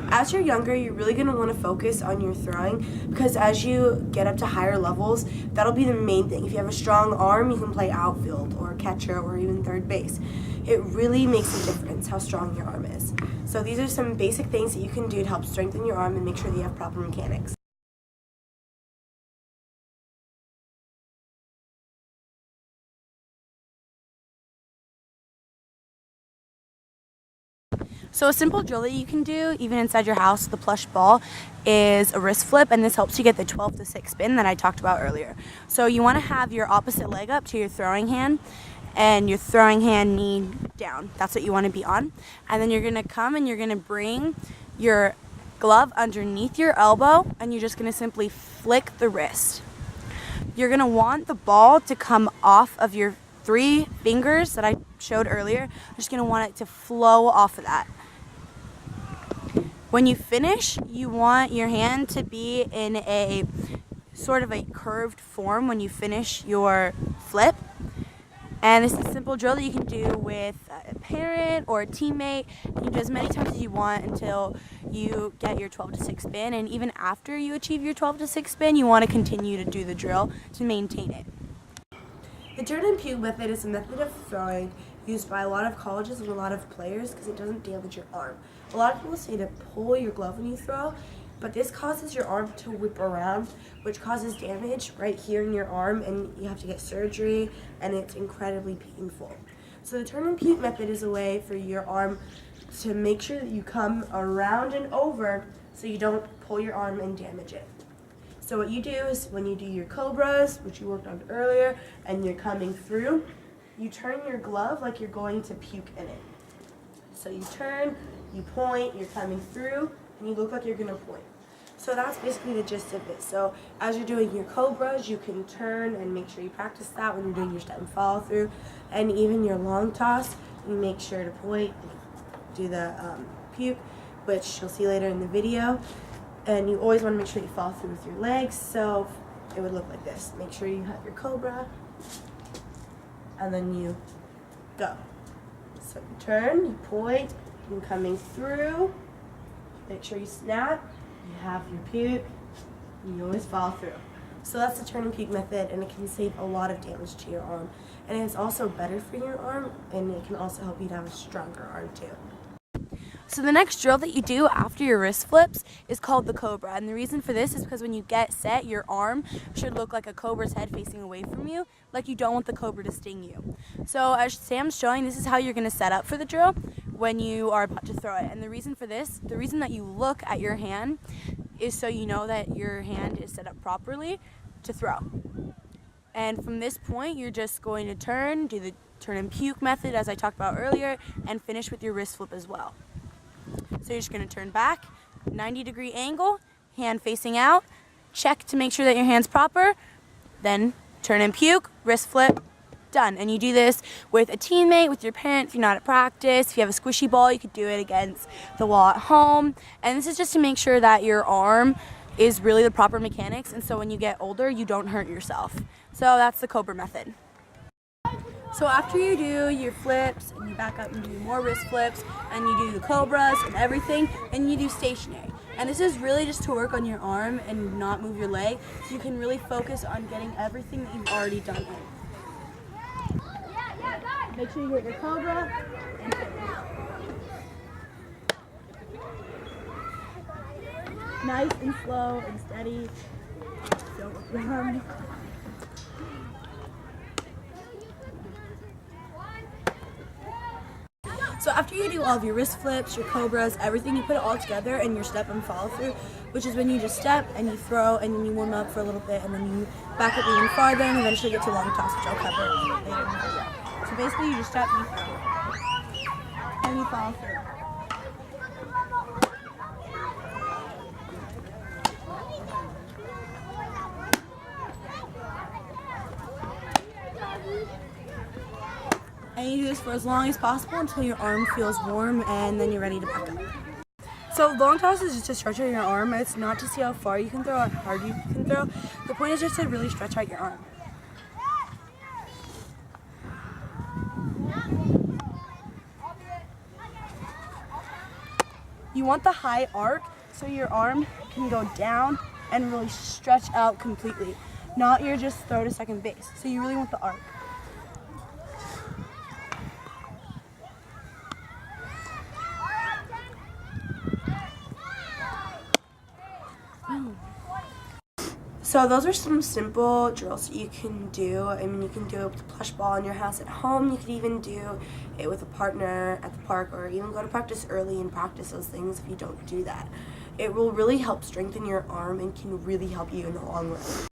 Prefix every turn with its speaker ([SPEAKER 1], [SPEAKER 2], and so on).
[SPEAKER 1] as you're younger, you're really going to want to focus on your throwing, because as you get up to higher levels, that'll be the main thing. If you have a strong arm, you can play outfield or catcher or even third base. It really makes a difference how strong your arm is. So these are some basic things that you can do to help strengthen your arm and make sure that you have proper mechanics. So a simple drill that you can do, even inside your house, the plush ball, is a wrist flip, and this helps you get the 12 to 6 spin that I talked about earlier. So you want to have your opposite leg up to your throwing hand, and your throwing hand knee down. That's what you want to be on. And then you're going to come and you're going to bring your glove underneath your elbow, and you're just going to simply flick the wrist. You're going to want the ball to come off of your 3 fingers that I showed earlier. I'm just going to want it to flow off of that. When you finish, you want your hand to be in a sort of a curved form when you finish your flip. And this is a simple drill that you can do with a parent or a teammate. You can do as many times as you want until you get your 12 to 6 spin. And even after you achieve your 12 to 6 spin, you want to continue to do the drill to maintain it. The turn and puke method is a method of throwing used by a lot of colleges and a lot of players because it doesn't damage your arm. A lot of people say to pull your glove when you throw, but this causes your arm to whip around, which causes damage right here in your arm, and you have to get surgery, and it's incredibly painful. So the turn and puke method is a way for your arm to make sure that you come around and over so you don't pull your arm and damage it. So what you do is when you do your cobras, which you worked on earlier, and you're coming through, you turn your glove like you're going to puke in it. So you turn, you point, you're coming through, and you look like you're going to point. So that's basically the gist of it. So as you're doing your cobras, you can turn and make sure you practice that when you're doing your step and follow through. And even your long toss, you make sure to point, do the puke, which you'll see later in the video. And you always want to make sure you follow through with your legs, so it would look like this. Make sure you have your cobra, and then you go. So you turn, you point, you're coming through, make sure you snap, you have your puke, and you always follow through. So that's the turn and puke method, and it can save a lot of damage to your arm. And it's also better for your arm, and it can also help you to have a stronger arm too. So the next drill that you do after your wrist flips is called the cobra, and the reason for this is because when you get set, your arm should look like a cobra's head facing away from you, like you don't want the cobra to sting you. So as Sam's showing, this is how you're going to set up for the drill when you are about to throw it. And the reason for this, the reason that you look at your hand is so you know that your hand is set up properly to throw. And from this point, you're just going to turn, do the turn and puke method as I talked about earlier, and finish with your wrist flip as well. So you're just going to turn back, 90-degree angle, hand facing out, check to make sure that your hand's proper, then turn and puke, wrist flip, done. And you do this with a teammate, with your parent, if you're not at practice. If you have a squishy ball, you could do it against the wall at home. And this is just to make sure that your arm is really the proper mechanics, and so when you get older, you don't hurt yourself. So that's the cobra method. So after you do your flips, and you back up and do more wrist flips, and you do the cobras and everything, and you do stationary. And this is really just to work on your arm and not move your leg, so you can really focus on getting everything that you've already done in. Make sure you get your cobra and finish. Nice and slow and steady. Don't look around. So after you do all of your wrist flips, your cobras, everything, you put it all together in your step and follow through, which is when you just step and you throw and then you warm up for a little bit and then you back up even farther and eventually get to long toss, which I'll cover later in the video. So basically you just step, you throw, and you follow through. And you do this for as long as possible until your arm feels warm, and then you're ready to back up. So long toss is just to stretch out your arm. It's not to see how far you can throw, how hard you can throw. The point is just to really stretch out your arm. You want the high arc so your arm can go down and really stretch out completely, not your just throw to second base. So you really want the arc. So those are some simple drills that you can do. I mean, you can do it with a plush ball in your house at home. You could even do it with a partner at the park, or even go to practice early and practice those things if you don't do that. It will really help strengthen your arm and can really help you in the long run.